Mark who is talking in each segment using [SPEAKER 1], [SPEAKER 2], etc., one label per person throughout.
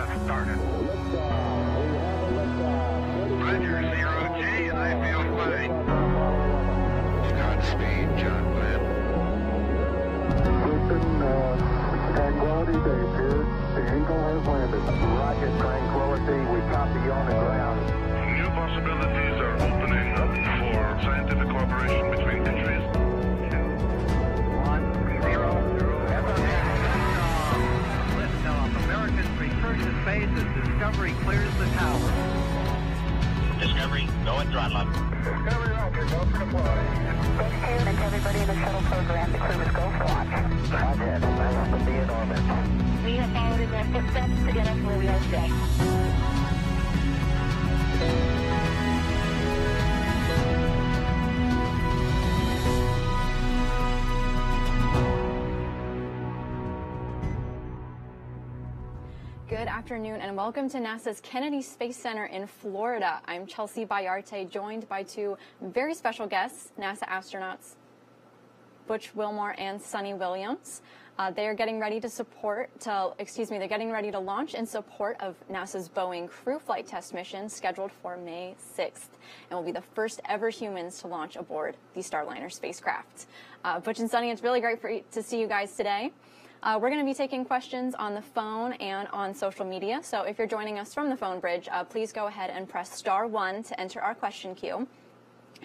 [SPEAKER 1] have started. Roger, 0G, I feel fine. Godspeed, John Glenn.
[SPEAKER 2] Houston, Tranquility Base here. The Eagle has landed. Roger, Tranquility. We copy you on the ground.
[SPEAKER 1] New possibilities are opening up for scientific cooperation between countries.
[SPEAKER 3] 1-0. Liftoff. Americans return to space as Discovery clears the tower.
[SPEAKER 4] Discovery, go and throttle up.
[SPEAKER 2] Discovery, Roger. Go for deploy.
[SPEAKER 5] And to everybody in the shuttle program, the crew is go for launch.
[SPEAKER 2] Roger. Nice to be in orbit.
[SPEAKER 5] We have followed in their footsteps to get us where we are today.
[SPEAKER 6] Good afternoon and welcome to NASA's Kennedy Space Center in Florida. I'm Chelsea Bayarte, joined by two very special guests, NASA astronauts Butch Wilmore and Sunny Williams. They're getting ready to they're getting ready to launch in support of NASA's Boeing crew flight test mission scheduled for May 6th and will be the first ever humans to launch aboard the Starliner spacecraft. Butch and Sunny, it's really great to see you guys today. We're going to be taking questions on the phone and on social media. So if you're joining us from the phone bridge, please go ahead and press *1 to enter our question queue.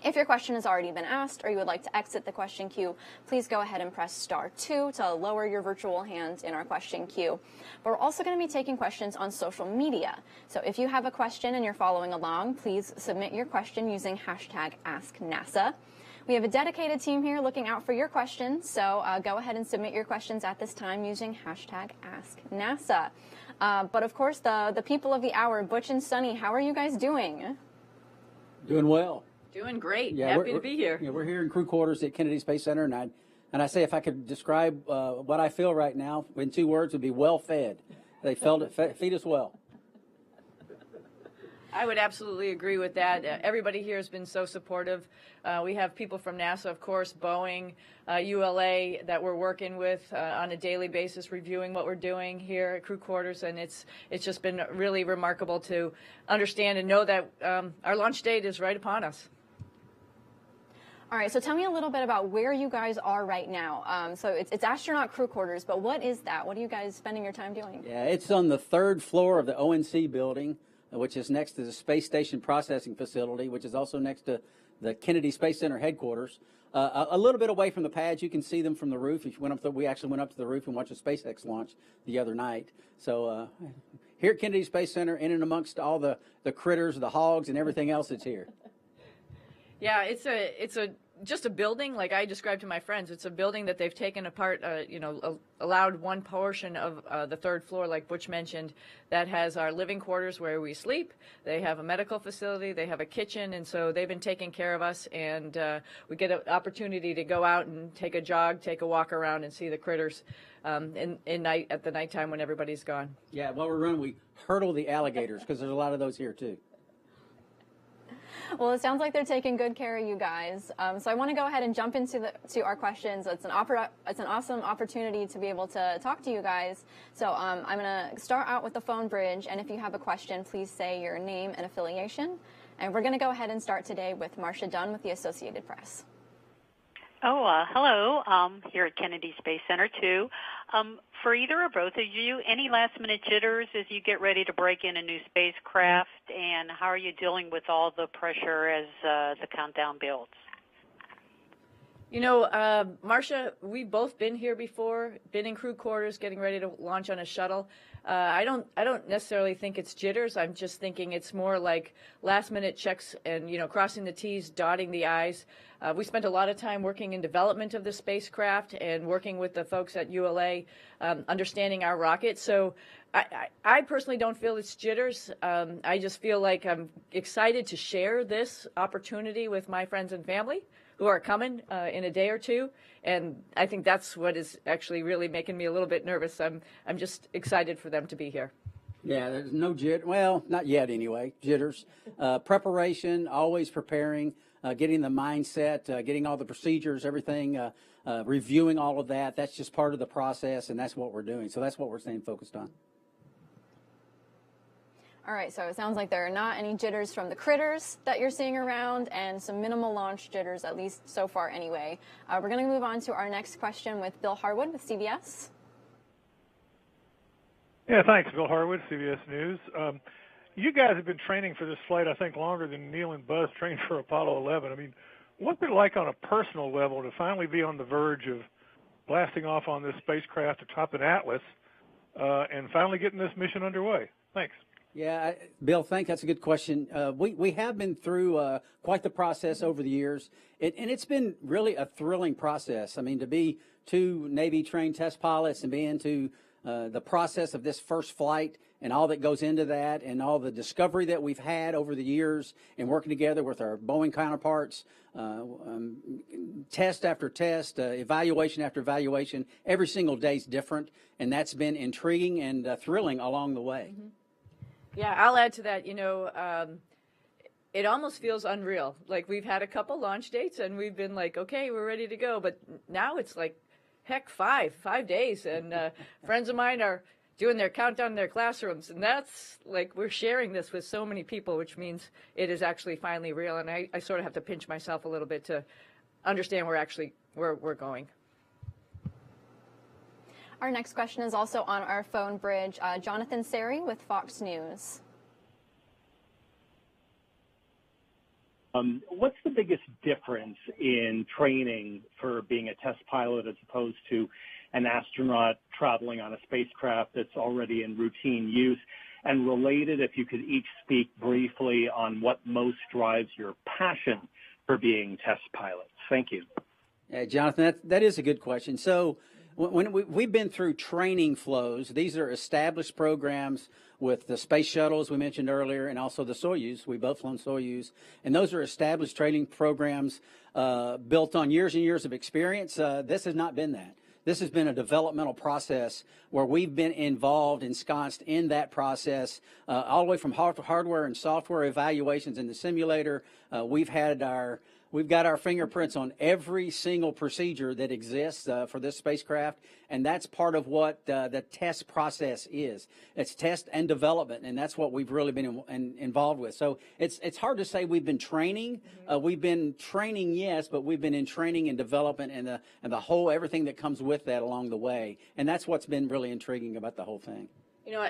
[SPEAKER 6] If your question has already been asked or you would like to exit the question queue, please go ahead and press *2 to lower your virtual hand in our question queue. But we're also going to be taking questions on social media. So if you have a question and you're following along, please submit your question using #AskNASA. We have a dedicated team here looking out for your questions, so go ahead and submit your questions at this time using #AskNASA. But of course, the people of the hour, Butch and Sunny, how are you guys doing?
[SPEAKER 7] Doing well.
[SPEAKER 8] Doing great.
[SPEAKER 7] Yeah,
[SPEAKER 8] Happy to be here.
[SPEAKER 7] Yeah, we're here in crew quarters at Kennedy Space Center, and I say if I could describe what I feel right now in 2 words, would be well fed. They feed us well.
[SPEAKER 8] I would absolutely agree with that. Everybody here has been so supportive. We have people from NASA, of course, Boeing, ULA that we're working with on a daily basis, reviewing what we're doing here at crew quarters, and it's just been really remarkable to understand and know that our launch date is right upon us.
[SPEAKER 6] All right, so tell me a little bit about where you guys are right now. So it's astronaut crew quarters, but what is that? What are you guys spending your time doing?
[SPEAKER 7] Yeah, it's on the 3rd floor of the ONC building, which is next to the Space Station Processing Facility, which is also next to the Kennedy Space Center headquarters. A little bit away from the pads, you can see them from the roof. If you went up, we actually went up to the roof and watched a SpaceX launch the other night. So here at Kennedy Space Center, in and amongst all the critters, the hogs, and everything else that's here.
[SPEAKER 8] Yeah, it's just a building, like I described to my friends. It's a building that they've taken apart, allowed one portion of the 3rd floor, like Butch mentioned, that has our living quarters where we sleep. They have a medical facility. They have a kitchen. And so they've been taking care of us. And we get an opportunity to go out and take a jog, take a walk around and see the critters at the nighttime when everybody's gone.
[SPEAKER 7] Yeah, while we're running, we hurdle the alligators because there's a lot of those here, too.
[SPEAKER 6] Well, it sounds like they're taking good care of you guys. So I want to go ahead and jump into our questions. It's an awesome opportunity to be able to talk to you guys. So I'm going to start out with the phone bridge, and if you have a question, please say your name and affiliation. And we're going to go ahead and start today with Marcia Dunn with the Associated Press.
[SPEAKER 9] Hello. Here at Kennedy Space Center, too. For either or both of you, any last-minute jitters as you get ready to break in a new spacecraft, and how are you dealing with all the pressure as the countdown builds?
[SPEAKER 8] You know, Marcia, we've both been here before, been in crew quarters, getting ready to launch on a shuttle. I don't necessarily think it's jitters. I'm just thinking it's more like last-minute checks and, crossing the T's, dotting the I's. We spent a lot of time working in development of the spacecraft and working with the folks at ULA, understanding our rocket. So I personally don't feel it's jitters. I just feel like I'm excited to share this opportunity with my friends and family who are coming in a day or two. And I think that's what is actually really making me a little bit nervous. I'm just excited for them to be here.
[SPEAKER 7] Yeah, there's no well, not yet anyway, jitters. Preparation, always preparing, getting the mindset, getting all the procedures, everything, reviewing all of that. That's just part of the process, and that's what we're doing. So that's what we're staying focused on.
[SPEAKER 6] All right, so it sounds like there are not any jitters from the critters that you're seeing around, and some minimal launch jitters, at least so far anyway. We're going to move on to our next question with Bill Harwood with CBS.
[SPEAKER 10] Yeah, thanks, Bill Harwood, CBS News. You guys have been training for this flight, I think, longer than Neil and Buzz trained for Apollo 11. I mean, what's it like on a personal level to finally be on the verge of blasting off on this spacecraft atop an Atlas and finally getting this mission underway? Thanks.
[SPEAKER 7] Yeah, Bill, that's a good question. We have been through quite the process over the years, and it's been really a thrilling process. I mean, to be two Navy-trained test pilots and be into the process of this first flight and all that goes into that and all the discovery that we've had over the years and working together with our Boeing counterparts, test after test, evaluation after evaluation, every single day is different, and that's been intriguing and thrilling along the way.
[SPEAKER 8] Mm-hmm. Yeah, I'll add to that. It almost feels unreal. Like, we've had a couple launch dates and we've been like, okay, we're ready to go. But now it's like, heck, 5 days. And friends of mine are doing their countdown in their classrooms. And that's like, we're sharing this with so many people, which means it is actually finally real. And I sort of have to pinch myself a little bit to understand where we're going.
[SPEAKER 6] Our next question is also on our phone bridge. Jonathan Seri with Fox News.
[SPEAKER 11] What's the biggest difference in training for being a test pilot as opposed to an astronaut traveling on a spacecraft that's already in routine use? And related, if you could each speak briefly on what most drives your passion for being test pilots. Thank you.
[SPEAKER 7] Jonathan, that is a good question. So when we've been through training flows, these are established programs with the space shuttle, as we mentioned earlier, and also the Soyuz. We've both flown Soyuz. And those are established training programs built on years and years of experience. This has not been that. This has been a developmental process where we've been involved, ensconced in that process, all the way from hardware and software evaluations in the simulator. We've got our fingerprints on every single procedure that exists for this spacecraft, and that's part of what the test process is. It's test and development, and that's what we've really been involved with. So it's hard to say we've been training. We've been training, yes, but we've been in training and development and the whole everything that comes with that along the way, and that's what's been really intriguing about the whole thing.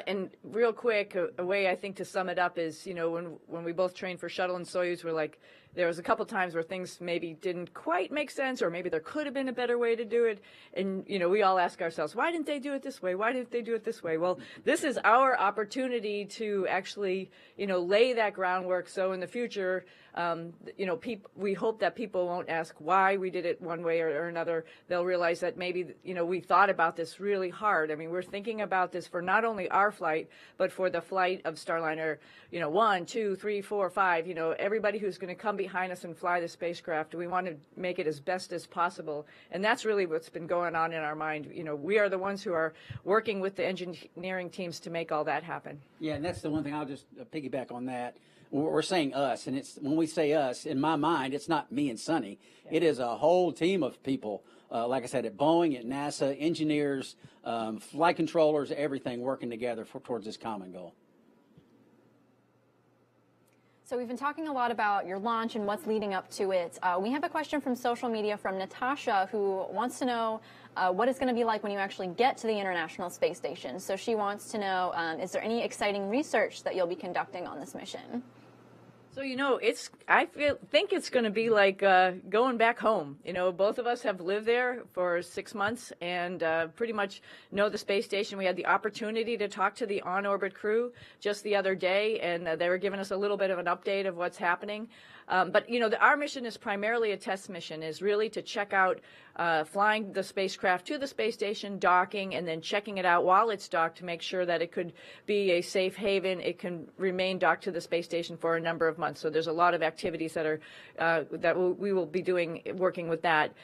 [SPEAKER 8] And real quick, a way I think to sum it up is, when we both trained for shuttle and Soyuz, we're like, there was a couple times where things maybe didn't quite make sense, or maybe there could have been a better way to do it. And, we all ask ourselves, why didn't they do it this way? Why didn't they do it this way? Well, this is our opportunity to actually, lay that groundwork. So in the future, we hope that people won't ask why we did it one way or another. They'll realize that maybe, we thought about this really hard. I mean, we're thinking about this for not only our flight, but for the flight of Starliner, 1, 2, 3, 4, 5, everybody who's going to come behind us and fly the spacecraft. We want to make it as best as possible. And that's really what's been going on in our mind. We are the ones who are working with the engineering teams to make all that happen.
[SPEAKER 7] Yeah, and that's the one thing I'll just piggyback on that. We're saying us, and when we say us, in my mind, it's not me and Sonny. Yeah. It is a whole team of people, like I said, at Boeing, at NASA, engineers, flight controllers, everything working together towards this common goal.
[SPEAKER 6] So we've been talking a lot about your launch and what's leading up to it. We have a question from social media from Natasha, who wants to know what it's going to be like when you actually get to the International Space Station. So she wants to know, is there any exciting research that you'll be conducting on this mission?
[SPEAKER 8] So, I think it's going to be like going back home. Both of us have lived there for 6 months and pretty much know the space station. We had the opportunity to talk to the on-orbit crew just the other day, and they were giving us a little bit of an update of what's happening. But our mission is primarily a test mission, is really to check out flying the spacecraft to the space station, docking, and then checking it out while it's docked to make sure that it could be a safe haven. It can remain docked to the space station for a number of months. So there's a lot of activities that we will be doing, working with that.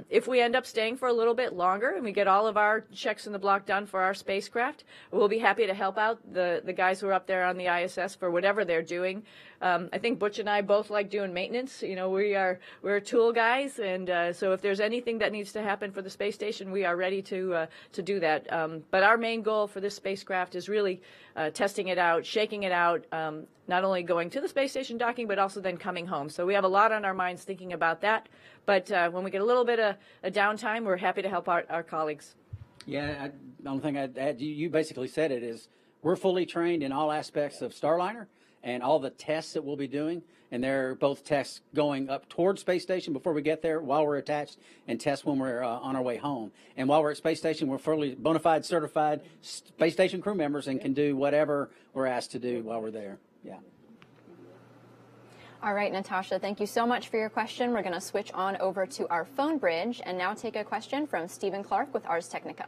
[SPEAKER 8] If we end up staying for a little bit longer and we get all of our checks in the block done for our spacecraft, we'll be happy to help out the guys who are up there on the ISS for whatever they're doing. I think Butch and I both like like doing maintenance. We're tool guys, and so if there's anything that needs to happen for the space station, we are ready to do that. But our main goal for this spacecraft is really testing it out, shaking it out, not only going to the space station docking, but also then coming home. So we have a lot on our minds thinking about that. But when we get a little bit of a downtime, we're happy to help our colleagues.
[SPEAKER 7] Yeah, the only thing I'd add, you basically said it, is we're fully trained in all aspects of Starliner and all the tests that we'll be doing. And they're both tests going up toward Space Station before we get there, while we're attached, and tests when we're on our way home. And while we're at Space Station, we're fully bona fide certified Space Station crew members and can do whatever we're asked to do while we're there. Yeah.
[SPEAKER 6] All right, Natasha, thank you so much for your question. We're going to switch on over to our phone bridge and now take a question from Stephen Clark with Ars Technica.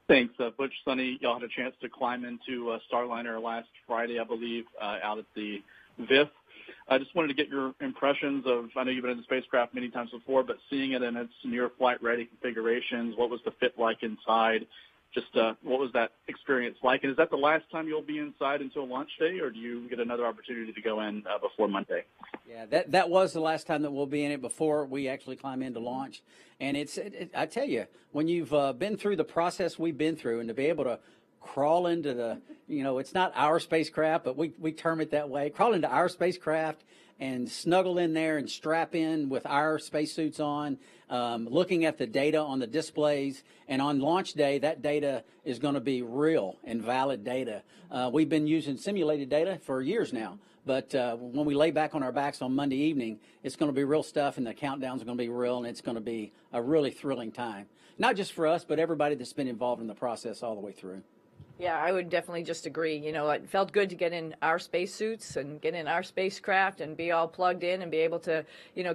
[SPEAKER 12] Thanks. Butch, Sonny, y'all had a chance to climb into Starliner last Friday, I believe, out at the VIF. I just wanted to get your impressions of, I know you've been in the spacecraft many times before, but seeing it in its near flight-ready configurations, what was the fit like inside? Just what was that experience like? And is that the last time you'll be inside until launch day, or do you get another opportunity to go in before Monday?
[SPEAKER 7] Yeah, that was the last time that we'll be in it before we actually climb into launch. And I tell you, when you've been through the process we've been through, and to be able to crawl into the, it's not our spacecraft, but we term it that way, crawl into our spacecraft and snuggle in there and strap in with our spacesuits on, looking at the data on the displays. And on launch day, that data is going to be real and valid data. We've been using simulated data for years now, but when we lay back on our backs on Monday evening, it's going to be real stuff, and the countdowns are going to be real, and it's going to be a really thrilling time. Not just for us, but everybody that's been involved in the process all the way through.
[SPEAKER 8] Yeah, I would definitely just agree. It felt good to get in our spacesuits and get in our spacecraft and be all plugged in and be able to,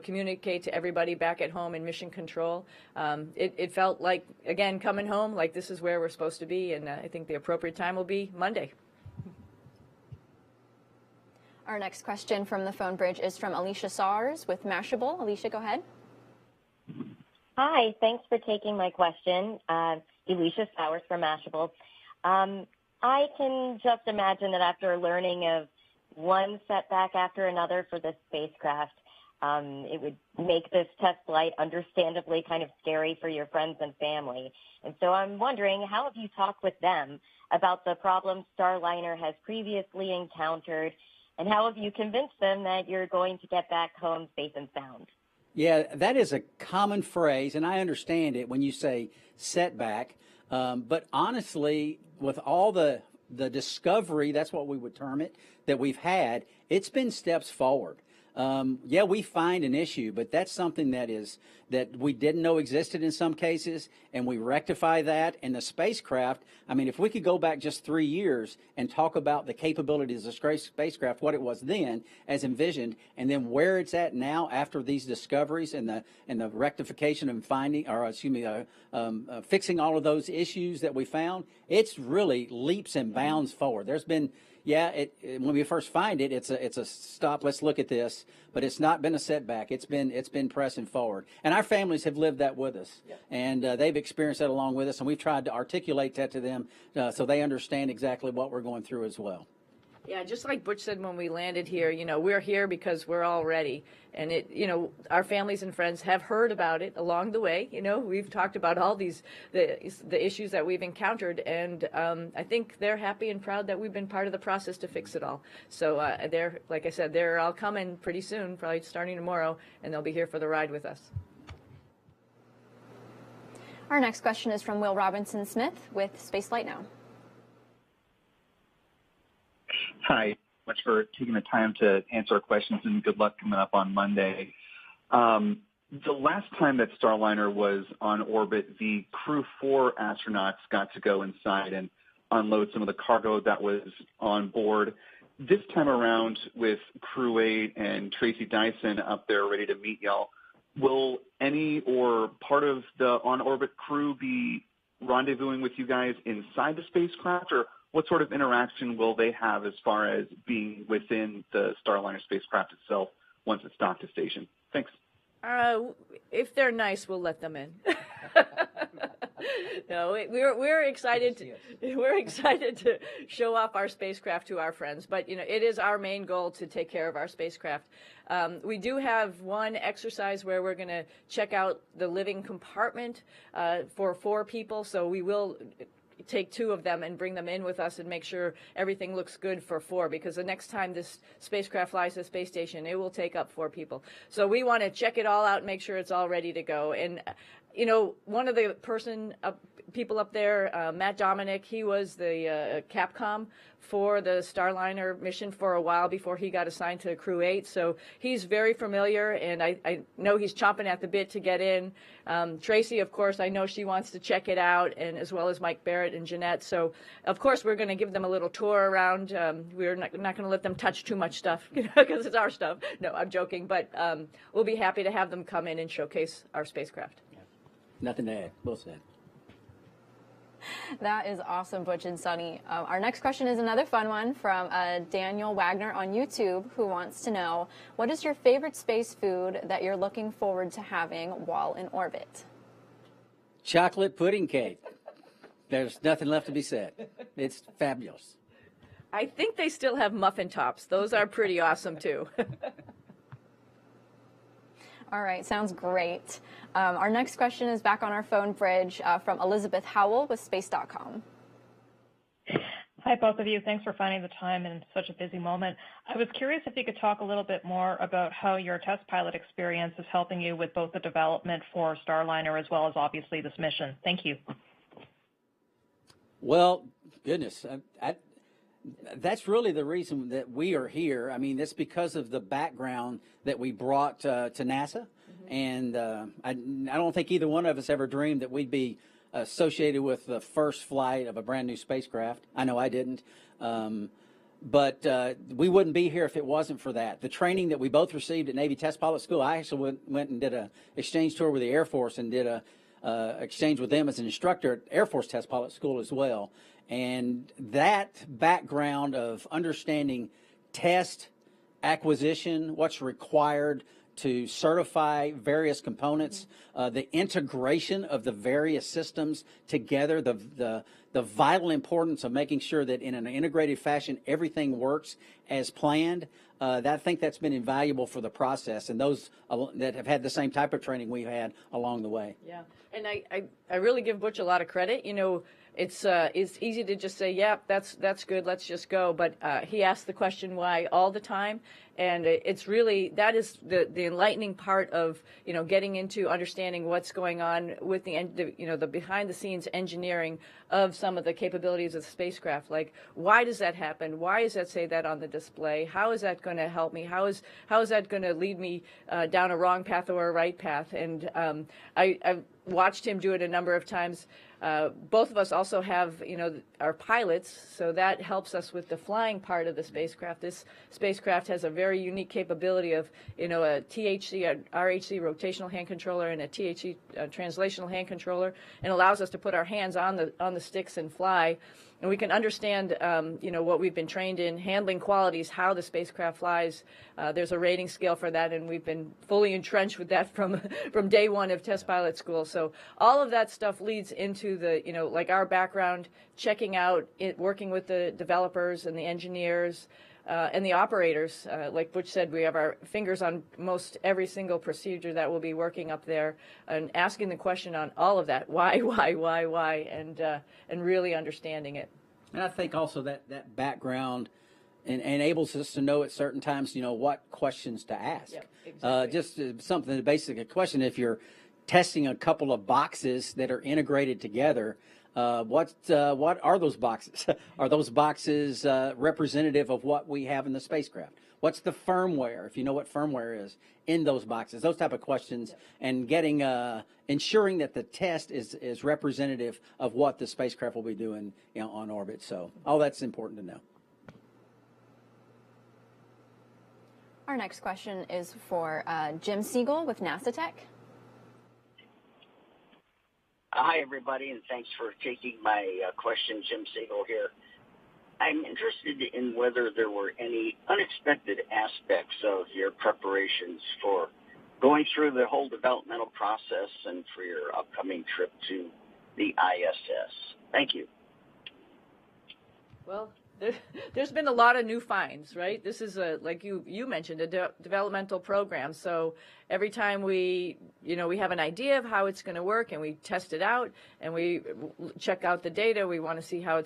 [SPEAKER 8] communicate to everybody back at home in mission control. It felt like, again, coming home, like this is where we're supposed to be, and I think the appropriate time will be Monday.
[SPEAKER 6] Our next question from the phone bridge is from Alicia Sars with Mashable. Alicia, go ahead.
[SPEAKER 13] Hi, thanks for taking my question. Alicia Sowers from Mashable. I can just imagine that after learning of one setback after another for this spacecraft, it would make this test flight understandably kind of scary for your friends and family. And so I'm wondering, how have you talked with them about the problems Starliner has previously encountered, and how have you convinced them that you're going to get back home safe and sound?
[SPEAKER 7] Yeah, that is a common phrase, and I understand it when you say setback. But honestly, with all the discovery, that's what we would term it, that we've had, it's been steps forward. Yeah, we find an issue, but that's something that we didn't know existed in some cases, and we rectify that. And the spacecraft, I mean, if we could go back just 3 years and talk about the capabilities of the spacecraft, what it was then as envisioned, and then where it's at now after these discoveries and the rectification and fixing all of those issues that we found, it's really leaps and bounds forward. There's been, when we first find it, it's a stop. Let's look at this. But it's not been a setback. It's been pressing forward, and our families have lived that with us, and they've experienced that along with us. And we've tried to articulate that to them so they understand exactly what we're going through as well.
[SPEAKER 8] Yeah, just like Butch said when we landed here, we're here because we're all ready. And our families and friends have heard about it along the way. We've talked about all the issues that we've encountered, and I think they're happy and proud that we've been part of the process to fix it all. So like I said, they're all coming pretty soon, probably starting tomorrow, and they'll be here for the ride with us.
[SPEAKER 6] Our next question is from Will Robinson-Smith with Spaceflight Now.
[SPEAKER 14] Hi, much for taking the time to answer our questions, and good luck coming up on Monday. The last time that Starliner was on orbit, the Crew 4 astronauts got to go inside and unload some of the cargo that was on board. This time around, with Crew 8 and Tracy Dyson up there ready to meet y'all, will any or part of the on-orbit crew be rendezvousing with you guys inside the spacecraft, or what sort of interaction will they have as far as being within the Starliner spacecraft itself once it's docked to station? Thanks.
[SPEAKER 8] If they're nice, we'll let them in. No, we're excited. We're excited to show off our spacecraft to our friends. But it is our main goal to take care of our spacecraft. We do have one exercise where we're going to check out the living compartment for 4 people. So we will take 2 of them and bring them in with us and make sure everything looks good for 4, because the next time this spacecraft flies to the space station, it will take up 4 people. So we want to check it all out and make sure it's all ready to go. And one of the people up there, Matt Dominic, he was the Capcom for the Starliner mission for a while before he got assigned to Crew 8. So he's very familiar, and I know he's chomping at the bit to get in. Tracy, of course, I know she wants to check it out, and as well as Mike Barrett and Jeanette. So, of course, we're going to give them a little tour around. We're not going to let them touch too much stuff, because it's our stuff. No, I'm joking. But we'll be happy to have them come in and showcase our spacecraft.
[SPEAKER 7] Nothing to add. Well said.
[SPEAKER 6] That is awesome, Butch and Sunny. Our next question is another fun one from Daniel Wagner on YouTube, who wants to know, what is your favorite space food that you're looking forward to having while in orbit?
[SPEAKER 7] Chocolate pudding cake. There's nothing left to be said. It's fabulous.
[SPEAKER 8] I think they still have muffin tops. Those are pretty awesome, too.
[SPEAKER 6] All right, sounds great. Our next question is back on our phone bridge from Elizabeth Howell with Space.com.
[SPEAKER 15] Hi, both of you. Thanks for finding the time in such a busy moment. I was curious if you could talk a little bit more about how your test pilot experience is helping you with both the development for Starliner as well as obviously this mission. Thank you.
[SPEAKER 7] Well, goodness, that's really the reason that we are here. I mean, that's because of the background that we brought to NASA. Mm-hmm. And I don't think either one of us ever dreamed that we'd be associated with the first flight of a brand new spacecraft. I know I didn't. But we wouldn't be here if it wasn't for that. The training that we both received at Navy Test Pilot School, I actually went and did an exchange tour with the Air Force and did a exchange with them as an instructor at Air Force Test Pilot School as well. And that background of understanding test, acquisition, what's required to certify various components, the integration of the various systems together, the vital importance of making sure that in an integrated fashion everything works as planned. I think that's been invaluable for the process, and those that have had the same type of training we've had along the way.
[SPEAKER 8] Yeah, and I really give Butch a lot of credit. It's easy to just say, yeah, that's good, let's just go. But he asks the question why all the time, and it's really, that is the enlightening part of getting into understanding what's going on with the behind the scenes engineering of some of the capabilities of the spacecraft. Like, why does that happen? Why does that say that on the display? How is that going to help me? How is that going to lead me down a wrong path or a right path? And I've watched him do it a number of times. Both of us also have, our pilots, so that helps us with the flying part of the spacecraft. This spacecraft has a very unique capability of, a THC, a RHC rotational hand controller, and a THC translational hand controller, and allows us to put our hands on the sticks and fly. And we can understand, what we've been trained in, handling qualities, how the spacecraft flies. There's a rating scale for that, and we've been fully entrenched with that from day one of test pilot school. So all of that stuff leads into the, like our background, checking out, working with the developers and the engineers and the operators. Like Butch said, we have our fingers on most every single procedure that we'll be working up there, and asking the question on all of that, why, and really understanding it.
[SPEAKER 7] And I think also that background enables us to know at certain times, what questions to ask. Yep, exactly. Just something, basic question. If you're testing a couple of boxes that are integrated together, what are those boxes? Are those boxes representative of what we have in the spacecraft? What's the firmware, if you know what firmware is, in those boxes? Those type of questions, and getting ensuring that the test is representative of what the spacecraft will be doing on orbit. So all that's important to know.
[SPEAKER 6] Our next question is for Jim Siegel with NASA Tech.
[SPEAKER 16] Hi, everybody, and thanks for taking my question. Jim Siegel here. I'm interested in whether there were any unexpected aspects of your preparations for going through the whole developmental process and for your upcoming trip to the ISS? Thank you.
[SPEAKER 8] Well, there's been a lot of new finds, right? This is like you mentioned, a developmental program. So every time we have an idea of how it's going to work, and we test it out, and we check out the data, we want to see how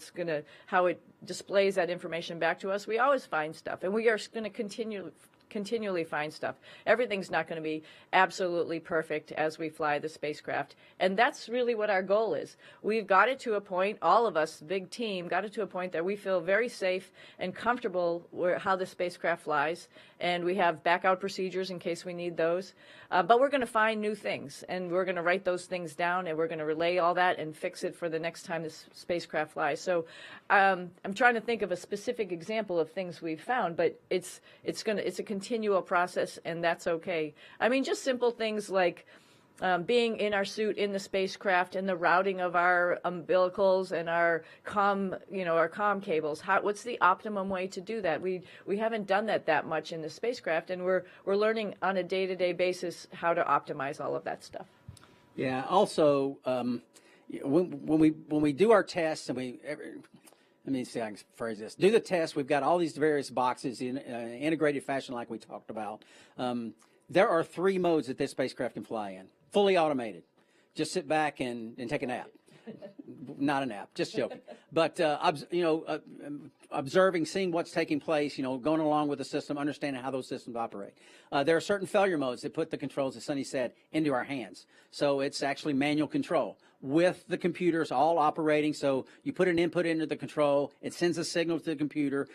[SPEAKER 8] it displays that information back to us. We always find stuff, and we are going to continually find stuff. Everything's not going to be absolutely perfect as we fly the spacecraft, and that's really what our goal is. We've got it to a point, all of us, big team, got it to a point that we feel very safe and comfortable how the spacecraft flies, and we have backout procedures in case we need those. But we're going to find new things, and we're going to write those things down, and we're going to relay all that and fix it for the next time this spacecraft flies. So I'm trying to think of a specific example of things we've found, but it's a continual process, and that's okay. I mean, just simple things like being in our suit in the spacecraft and the routing of our umbilicals and our comm cables. What's the optimum way to do that? We haven't done that much in the spacecraft, and we're learning on a day-to-day basis how to optimize all of that stuff.
[SPEAKER 7] Yeah. Also, when we do our tests, and let me see how I can phrase this. Do the test. We've got all these various boxes in integrated fashion like we talked about. There are 3 modes that this spacecraft can fly in, fully automated. Just sit back and take a nap. Not a nap, just joking. But, observing, seeing what's taking place, going along with the system, understanding how those systems operate. There are certain failure modes that put the controls, as Sonny said, into our hands. So it's actually manual control with the computers all operating. So you put an input into the control, it sends a signal to the computer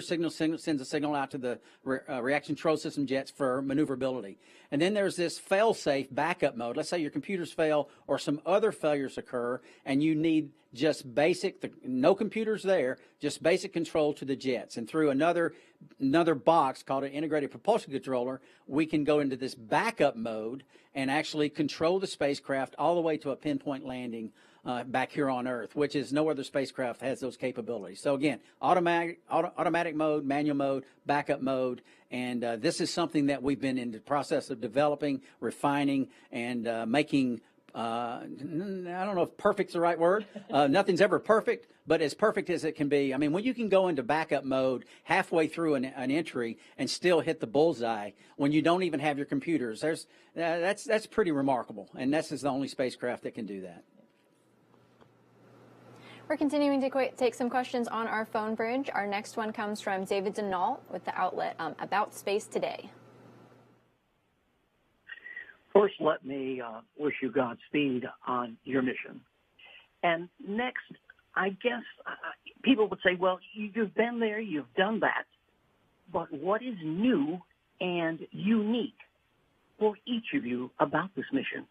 [SPEAKER 7] signal sends a signal out to the reaction control system jets for maneuverability. And then there's this fail-safe backup mode. Let's say your computers fail or some other failures occur, and you need just basic, no computers there, just basic control to the jets. And through another box called an integrated propulsion controller, we can go into this backup mode and actually control the spacecraft all the way to a pinpoint landing back here on Earth, which is no other spacecraft has those capabilities. So again, automatic mode, manual mode, backup mode, and this is something that we've been in the process of developing, refining, and making. I don't know if perfect's the right word. Nothing's ever perfect, but as perfect as it can be. I mean, when you can go into backup mode halfway through an entry and still hit the bullseye when you don't even have your computers, that's pretty remarkable. And this is the only spacecraft that can do that.
[SPEAKER 6] We're continuing to take some questions on our phone bridge. Our next one comes from David Denault with the outlet About Space Today.
[SPEAKER 17] First, let me wish you Godspeed on your mission. And next, I guess people would say, well, you've been there, you've done that, but what is new and unique for each of you about this mission?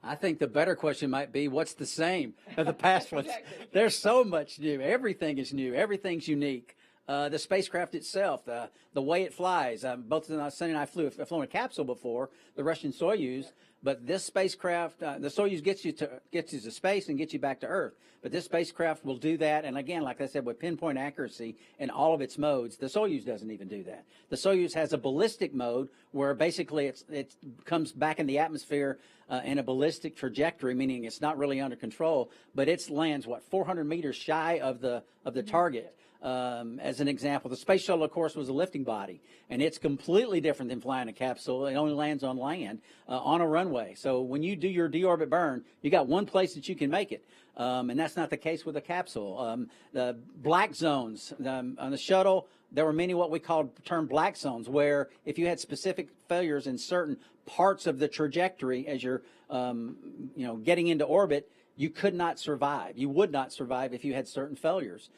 [SPEAKER 7] I think the better question might be, what's the same of the past ones? Exactly. There's so much new. Everything is new. Everything's unique. The spacecraft itself, the way it flies. Both Sonny and I have flown a capsule before, the Russian Soyuz, but this spacecraft, the Soyuz gets you to space and gets you back to Earth. But this spacecraft will do that, and again, like I said, with pinpoint accuracy in all of its modes. The Soyuz doesn't even do that. The Soyuz has a ballistic mode where basically it comes back in the atmosphere in a ballistic trajectory, meaning it's not really under control, but it lands 400 meters shy of the target. As an example, the space shuttle, of course, was a lifting body, and it's completely different than flying a capsule. It only lands on land, on a runway. So when you do your deorbit burn, you got one place that you can make it, and that's not the case with a capsule. The black zones on the shuttle, there were many what we call term black zones, where if you had specific failures in certain parts of the trajectory as you're, getting into orbit, you could not survive. You would not survive if you had certain failures.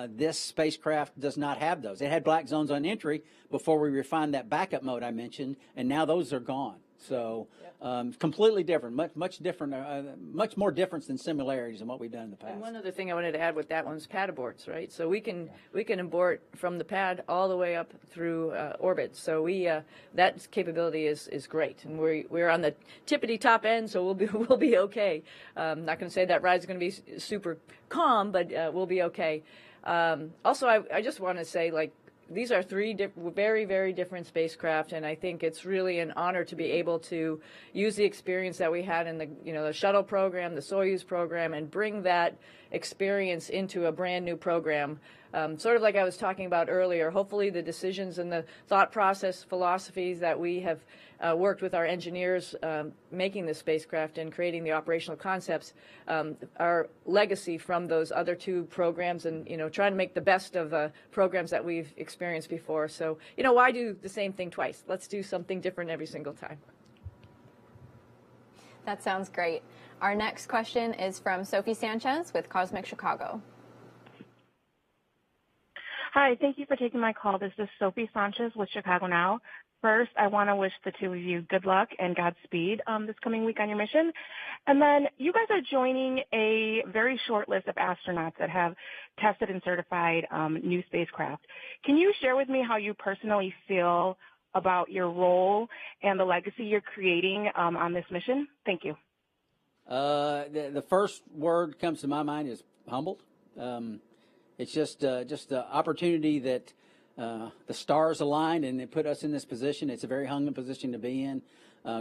[SPEAKER 7] This spacecraft does not have those. It had black zones on entry before we refined that backup mode I mentioned, and now those are gone. So completely different, much different, much more difference than similarities in what we've done in the past.
[SPEAKER 8] And one other thing I wanted to add with that one's pad aborts, right? So we can abort from the pad all the way up through orbit. So that capability is great, and we're on the tippity top end, so we'll be okay. Not going to say that ride's going to be super calm, but we'll be okay. Also, I just want to say, like, these are three very, very different spacecraft, and I think it's really an honor to be able to use the experience that we had in the shuttle program, the Soyuz program, and bring that experience into a brand new program. Sort of like I was talking about earlier, hopefully the decisions and the thought process philosophies that we have worked with our engineers making the spacecraft and creating the operational concepts are legacy from those other two programs, and trying to make the best of programs that we've experienced before. So why do the same thing twice? Let's do something different every single time.
[SPEAKER 6] That sounds great. Our next question is from Sophie Sanchez with Cosmic Chicago.
[SPEAKER 18] Hi, thank you for taking my call. This is Sophie Sanchez with Chicago Now. First, I want to wish the two of you good luck and Godspeed this coming week on your mission. And then you guys are joining a very short list of astronauts that have tested and certified new spacecraft. Can you share with me how you personally feel about your role and the legacy you're creating on this mission? Thank you.
[SPEAKER 7] The first word comes to my mind is humbled. It's just the opportunity that the stars aligned and they put us in this position. It's a very humbling position to be in.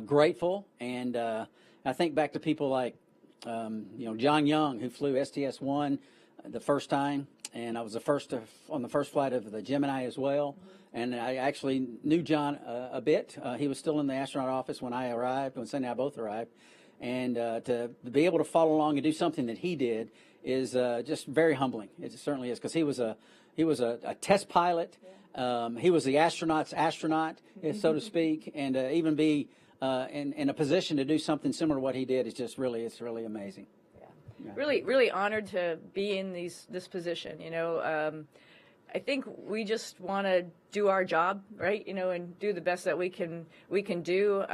[SPEAKER 7] Grateful, and I think back to people like John Young, who flew STS-1 the first time, and I was the first on the first flight of the Gemini as well. And I actually knew John a bit. He was still in the astronaut office when I arrived, when Sandy and I both arrived. And to be able to follow along and do something that he did is just very humbling. It certainly is, because he was a test pilot. He was the astronaut's astronaut, so to speak, and even be in a position to do something similar to what he did is just it's really amazing.
[SPEAKER 8] Yeah. Really honored to be in this position. I think we just want to do our job, right? And do the best that we can do.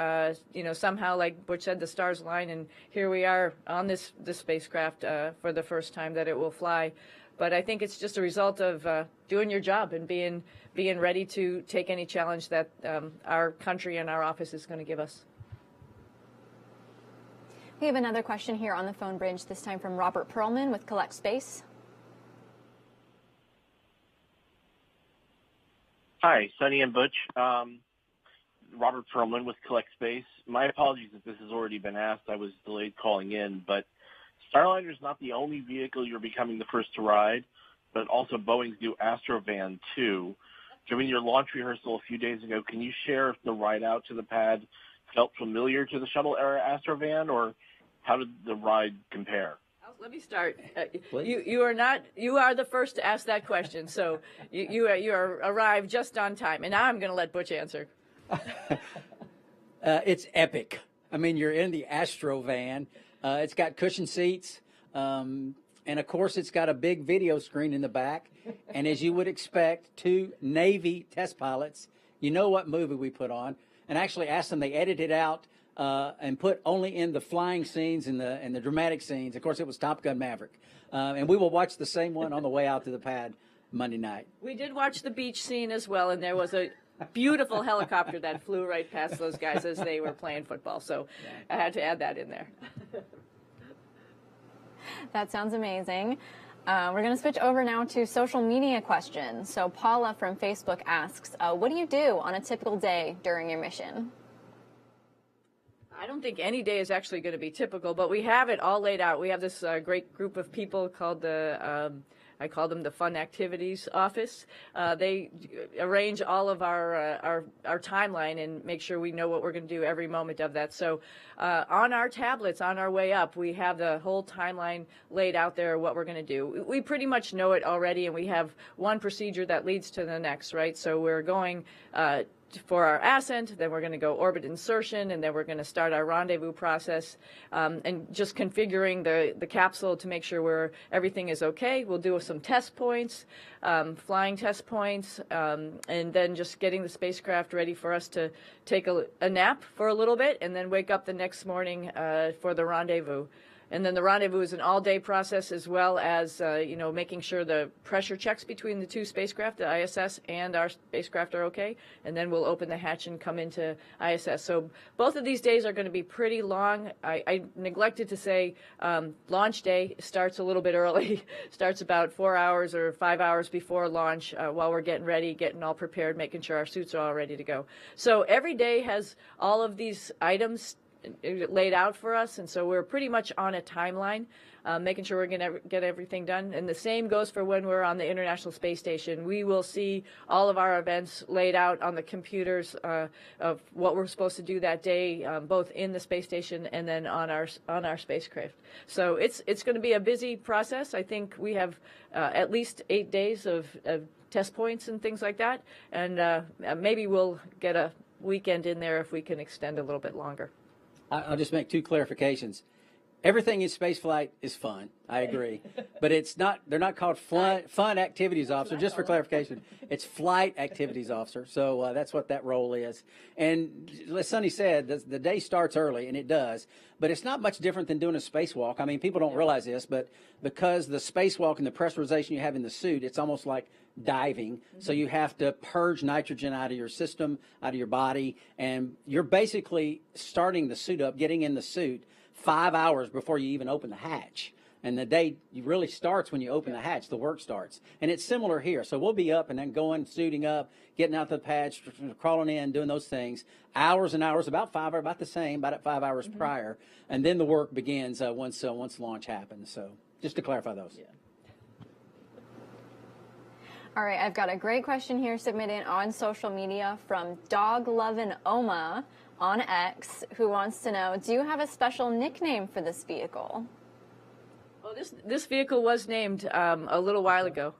[SPEAKER 8] Somehow, like Butch said, the stars align, and here we are on this spacecraft for the first time that it will fly. But I think it's just a result of doing your job and being ready to take any challenge that our country and our office is going to give us.
[SPEAKER 6] We have another question here on the phone bridge, this time from Robert Perlman with Collect Space.
[SPEAKER 19] Hi, Sunny and Butch. Robert Perlman with Collect Space. My apologies if this has already been asked. I was delayed calling in, but Starliner is not the only vehicle you're becoming the first to ride, but also Boeing's new Astrovan 2. During your launch rehearsal a few days ago, can you share if the ride out to the pad felt familiar to the shuttle-era Astrovan, or how did the ride compare?
[SPEAKER 8] Let me start. You are the first to ask that question, so you arrived just on time. And now I'm going to let Butch answer.
[SPEAKER 7] It's epic. I mean, you're in the Astrovan. It's got cushion seats, and of course, it's got a big video screen in the back. And as you would expect, two Navy test pilots. You know what movie we put on, and actually asked them. They edited out. And put only in the flying scenes and the dramatic scenes. Of course, it was Top Gun Maverick. And we will watch the same one on the way out to the pad Monday night.
[SPEAKER 8] We did watch the beach scene as well, and there was a beautiful helicopter that flew right past those guys as they were playing football. So I had to add that in there.
[SPEAKER 6] That sounds amazing. We're going to switch over now to social media questions. So Paula from Facebook asks, what do you do on a typical day during your mission?
[SPEAKER 8] I don't think any day is actually going to be typical, but we have it all laid out. We have this great group of people called I call them the Fun Activities Office. They arrange all of our timeline and make sure we know what we're going to do every moment of that. So on our tablets, on our way up, we have the whole timeline laid out there, what we're going to do. We pretty much know it already, and we have one procedure that leads to the next, right? So we're going for our ascent, then we're going to go orbit insertion, and then we're going to start our rendezvous process, and just configuring the capsule to make sure everything is okay. We'll do some test points, flying test points, and then just getting the spacecraft ready for us to take a nap for a little bit and then wake up the next morning for the rendezvous. And then the rendezvous is an all-day process, as well as, making sure the pressure checks between the two spacecraft, the ISS and our spacecraft, are okay. And then we'll open the hatch and come into ISS. So both of these days are going to be pretty long. I neglected to say launch day starts a little bit early, starts about 4 hours or 5 hours before launch while we're getting ready, getting all prepared, making sure our suits are all ready to go. So every day has all of these items laid out for us, and so we're pretty much on a timeline, making sure we're going to get everything done. And the same goes for when we're on the International Space Station. We will see all of our events laid out on the computers of what we're supposed to do that day, both in the space station and then on our spacecraft. So it's going to be a busy process. I think we have at least 8 days of test points and things like that, and maybe we'll get a weekend in there if we can extend a little bit longer.
[SPEAKER 7] I'll just make 2 clarifications. Everything in spaceflight is fun. I agree. But they're not called fun activities officer, just for clarification. It's flight activities officer. So that's what that role is. And as Sonny said, the day starts early, and it does. But it's not much different than doing a spacewalk. I mean, people don't realize this, but because the spacewalk and the pressurization you have in the suit, it's almost like diving. Mm-hmm. So you have to purge nitrogen out of your system, out of your body, and you're basically starting the suit up, getting in the suit 5 hours before you even open the hatch. And the day really starts when you open the hatch, the work starts. And it's similar here. So we'll be up and then going, suiting up, getting out the patch, crawling in, doing those things. Hours and hours, about the same, about 5 hours prior. And then the work begins once launch happens. So just to clarify those. Yeah.
[SPEAKER 6] All right, I've got a great question here submitted on social media from Dog Lovin' Oma on X, who wants to know, do you have a special nickname for this vehicle?
[SPEAKER 8] Well, this vehicle was named a little while ago.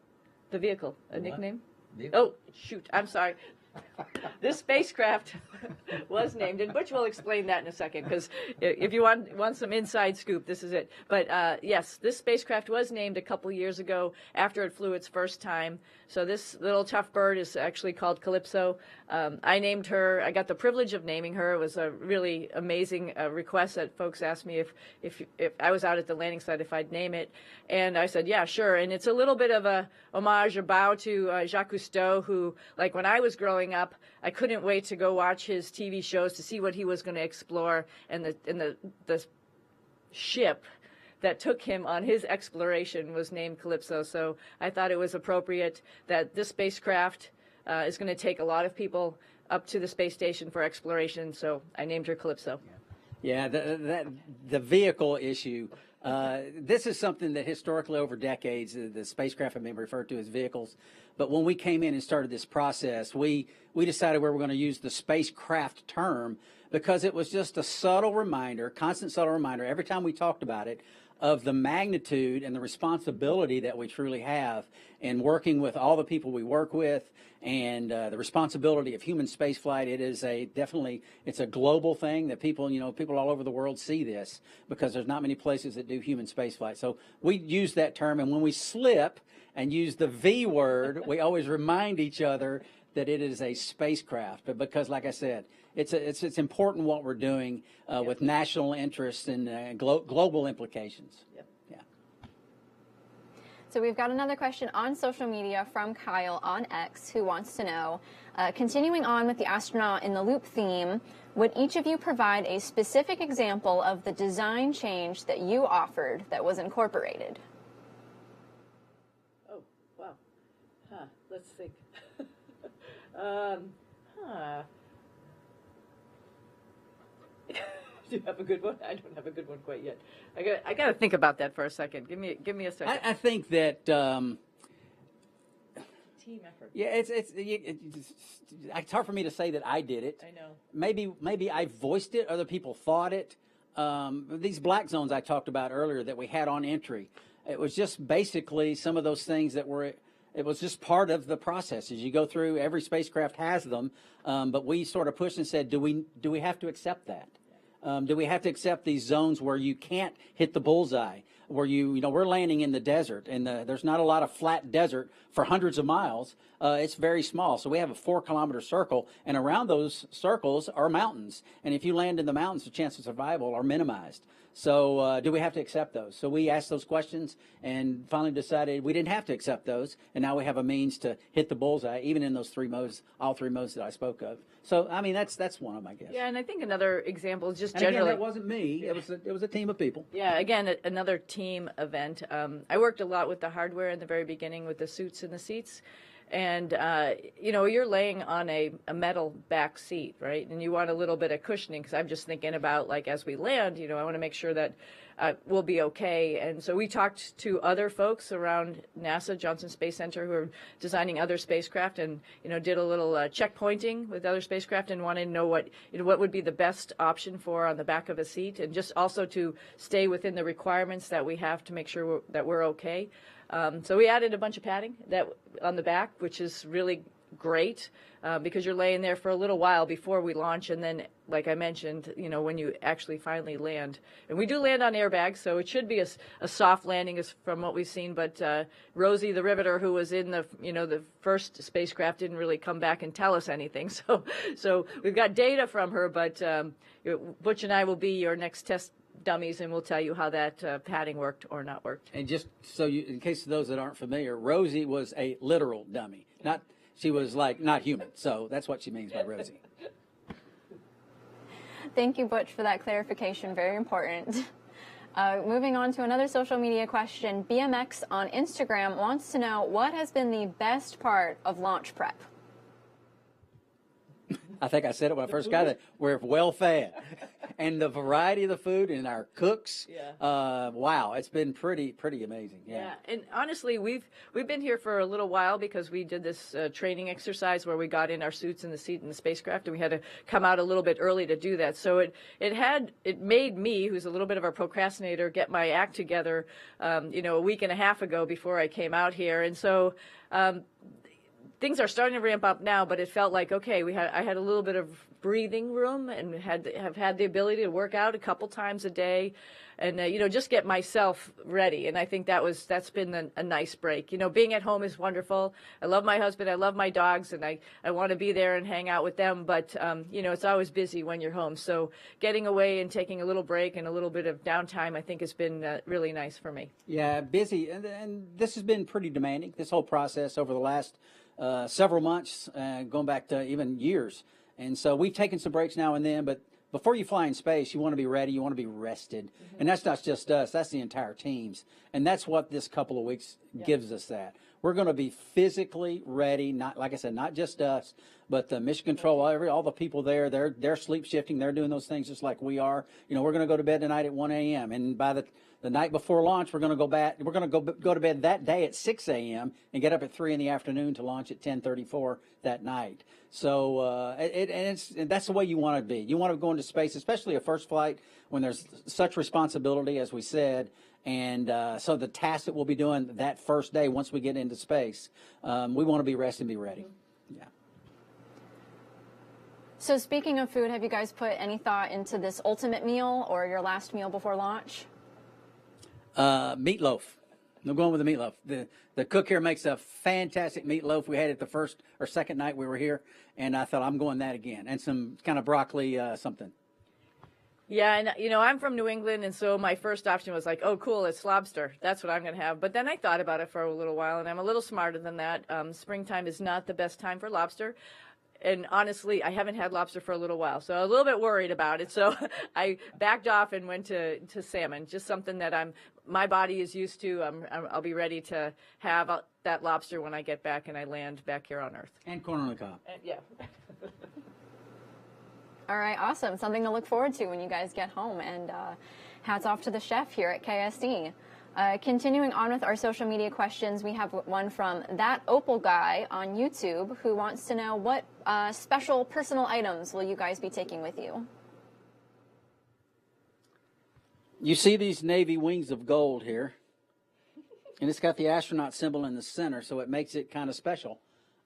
[SPEAKER 8] The vehicle, a nickname? Oh, shoot, I'm sorry. This spacecraft was named, and Butch will explain that in a second, because if you want some inside scoop, this is it. But yes, this spacecraft was named a couple years ago after it flew its first time. So this little tough bird is actually called Calypso. I named her. I got the privilege of naming her. It was a really amazing request that folks asked me if I was out at the landing site if I'd name it, and I said yeah, sure. And it's a little bit of a homage, a bow to Jacques Cousteau, who, like, when I was growing up, I couldn't wait to go watch his TV shows to see what he was going to explore, and the ship that took him on his exploration was named Calypso. So I thought it was appropriate that this spacecraft is going to take a lot of people up to the space station for exploration, so I named her Calypso.
[SPEAKER 7] Yeah, the vehicle issue, this is something that historically over decades, the spacecraft have been referred to as vehicles. But when we came in and started this process, we decided we were going to use the spacecraft term because it was just a subtle reminder, constant subtle reminder, every time we talked about it, of the magnitude and the responsibility that we truly have in working with all the people we work with, and the responsibility of human spaceflight. It is it's a global thing that people all over the world see this, because there's not many places that do human spaceflight. So we use that term, and when we slip and use the V word, we always remind each other that it is a spacecraft. But because, like I said, it's important what we're doing with national interests and global implications.
[SPEAKER 8] Yep.
[SPEAKER 7] Yeah.
[SPEAKER 6] So we've got another question on social media from Kyle on X, who wants to know, continuing on with the Astronaut in the Loop theme, would each of you provide a specific example of the design change that you offered that was incorporated?
[SPEAKER 8] Oh, wow. Let's think. Do you have a good one? I don't have a good one quite yet. I got to think about that for a second. Give me a second.
[SPEAKER 7] I think that
[SPEAKER 8] team effort.
[SPEAKER 7] Yeah, it's hard for me to say that I did it.
[SPEAKER 8] I know.
[SPEAKER 7] Maybe I voiced it. Other people thought it. These black zones I talked about earlier that we had on entry, it was just basically some of those things that were. It was just part of the process. As you go through, every spacecraft has them, but we sort of pushed and said, do we have to accept that? Do we have to accept these zones where you can't hit the bullseye, where we're landing in the desert, and there's not a lot of flat desert for hundreds of miles. It's very small. So we have a 4-kilometer circle, and around those circles are mountains. And if you land in the mountains, the chance of survival are minimized. So do we have to accept those? So we asked those questions and finally decided we didn't have to accept those. And now we have a means to hit the bullseye, even in those 3 modes, all 3 modes that I spoke of. So, I mean, that's one of them, I guess.
[SPEAKER 8] Yeah, and I think another example is just
[SPEAKER 7] And
[SPEAKER 8] generally.
[SPEAKER 7] again, that wasn't me. It was a team of people.
[SPEAKER 8] Yeah, again, another team event. I worked a lot with the hardware in the very beginning with the suits and the seats. And, you're laying on a metal back seat, right? And you want a little bit of cushioning because I'm just thinking about, like, as we land, I want to make sure that we'll be okay. And so we talked to other folks around NASA, Johnson Space Center, who are designing other spacecraft and, did a little checkpointing with other spacecraft and wanted to know what would be the best option for on the back of a seat and just also to stay within the requirements that we have to make sure that we're okay. So we added a bunch of padding on the back, which is really great because you're laying there for a little while before we launch. And then, like I mentioned, when you actually finally land. And we do land on airbags, so it should be a soft landing as from what we've seen. But Rosie, the Riveter, who was in the first spacecraft, didn't really come back and tell us anything. So we've got data from her, but Butch and I will be your next test dummies, and we'll tell you how that padding worked or not worked.
[SPEAKER 7] And just so in case of those that aren't familiar, Rosie was a literal dummy. She was like not human. So that's what she means by Rosie.
[SPEAKER 6] Thank you, Butch, for that clarification. Very important. Moving on to another social media question. BMX on Instagram wants to know what has been the best part of launch prep.
[SPEAKER 7] I think I said it when I first got it. We're well fed. And the variety of the food and our cooks, wow, it's been pretty amazing. Yeah.
[SPEAKER 8] And honestly, we've been here for a little while because we did this training exercise where we got in our suits in the seat in the spacecraft, and we had to come out a little bit early to do that. So it made me, who's a little bit of a procrastinator, get my act together, a week and a half ago before I came out here. And so things are starting to ramp up now, but it felt like, okay, I had a little bit of breathing room and have had the ability to work out a couple times a day and, just get myself ready. And I think that's been a nice break. Being at home is wonderful. I love my husband. I love my dogs, and I want to be there and hang out with them. But, it's always busy when you're home. So getting away and taking a little break and a little bit of downtime, I think has been really nice for me.
[SPEAKER 7] Yeah, busy. And this has been pretty demanding, this whole process over the last several months, going back to even years. And so we've taken some breaks now and then, but before you fly in space, you want to be ready, you want to be rested. Mm-hmm. And that's not just us, that's the entire teams. And that's what this couple of weeks gives us that. We're going to be physically ready, not like I said, not just us, but the mission control, all the people there, they're sleep shifting, they're doing those things just like we are. We're going to go to bed tonight at 1 a.m. and by the night before launch, we're going to go back. We're going to go to bed that day at 6 a.m. and get up at 3 in the afternoon to launch at 10:34 that night. So that's the way you want to be. You want to go into space, especially a first flight when there's such responsibility, as we said. And so the tasks that we'll be doing that first day once we get into space, we want to be rested and be ready. Yeah.
[SPEAKER 6] So speaking of food, have you guys put any thought into this ultimate meal or your last meal before launch?
[SPEAKER 7] Meatloaf. I'm going with the meatloaf. The cook here makes a fantastic meatloaf. We had it the first or second night we were here, and I thought I'm going that again. And some kind of broccoli something.
[SPEAKER 8] Yeah, and I'm from New England, and so my first option was like, oh, cool, it's lobster. That's what I'm going to have. But then I thought about it for a little while, and I'm a little smarter than that. Springtime is not the best time for lobster. And honestly, I haven't had lobster for a little while, so I'm a little bit worried about it. So I backed off and went to salmon, just something that my body is used to. I'll be ready to have that lobster when I get back and I land back here on Earth.
[SPEAKER 7] And corn on the cob.
[SPEAKER 8] Yeah.
[SPEAKER 6] All right, awesome. Something to look forward to when you guys get home. And hats off to the chef here at KSD. Continuing on with our social media questions, we have one from That Opal Guy on YouTube who wants to know what special personal items will you guys be taking with you?
[SPEAKER 7] You see these Navy wings of gold here, and it's got the astronaut symbol in the center, so it makes it kind of special.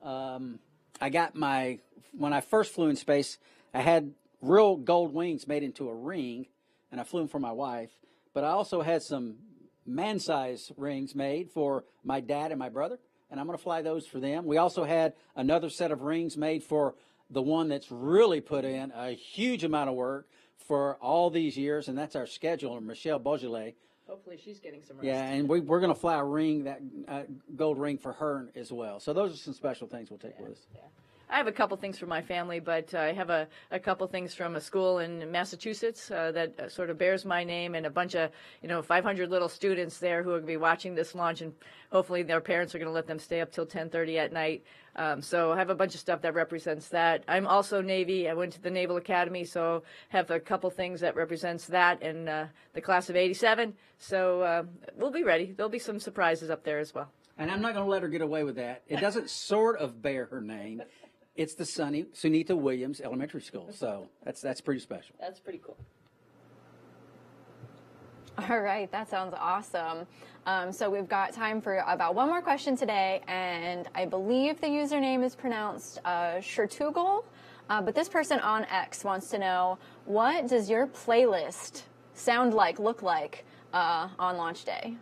[SPEAKER 7] I got when I first flew in space, I had real gold wings made into a ring, and I flew them for my wife, but I also had some man-size rings made for my dad and my brother, and I'm going to fly those for them. We also had another set of rings made for the one that's really put in a huge amount of work for all these years, and that's our scheduler, Michelle Beaujolais.
[SPEAKER 8] Hopefully she's getting some rest.
[SPEAKER 7] Yeah, and we're going to fly a ring, that gold ring for her as well. So those are some special things we'll take with us.
[SPEAKER 8] Yeah. I have a couple things from my family, but I have a couple things from a school in Massachusetts that sort of bears my name, and a bunch of 500 little students there who are going to be watching this launch, and hopefully their parents are going to let them stay up till 10:30 at night. So I have a bunch of stuff that represents that. I'm also Navy. I went to the Naval Academy, so have a couple things that represents that, and the class of '87. So we'll be ready. There'll be some surprises up there as well.
[SPEAKER 7] And I'm not going to let her get away with that. It doesn't sort of bear her name. It's the Sunita Williams Elementary School, so that's pretty special.
[SPEAKER 8] That's pretty cool.
[SPEAKER 6] All right, that sounds awesome. So we've got time for about one more question today, and I believe the username is pronounced Shertugal, but this person on X wants to know, what does your playlist sound like, look like on launch day?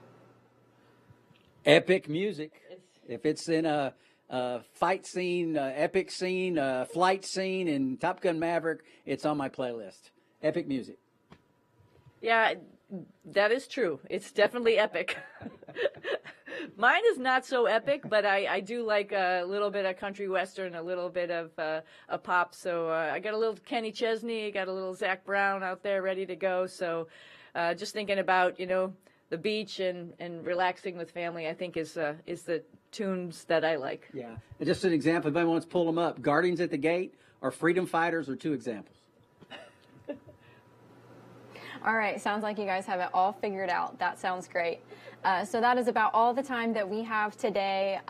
[SPEAKER 7] Epic music. If it's in a fight scene, epic scene, flight scene in Top Gun Maverick, it's on my playlist. Epic music.
[SPEAKER 8] Yeah, that is true. It's definitely epic. Mine is not so epic, but I do like a little bit of country western, a little bit of a pop. So I got a little Kenny Chesney, got a little Zach Brown out there ready to go. So just thinking about, the beach and relaxing with family, I think is the tunes that I like.
[SPEAKER 7] Yeah. And just an example, if anyone wants to pull them up, Guardians at the Gate or Freedom Fighters are two examples.
[SPEAKER 6] All right, sounds like you guys have it all figured out. That sounds great. So that is about all the time that we have today.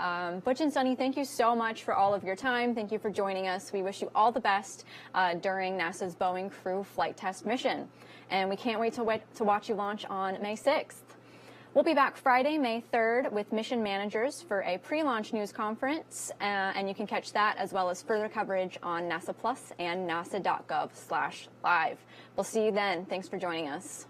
[SPEAKER 6] Butch and Sunny, thank you so much for all of your time. Thank you for joining us. We wish you all the best during NASA's Boeing Crew Flight Test mission. And we can't wait to watch you launch on May 6th. We'll be back Friday, May 3rd with mission managers for a pre-launch news conference, and you can catch that as well as further coverage on NASA Plus and nasa.gov/live. We'll see you then. Thanks for joining us.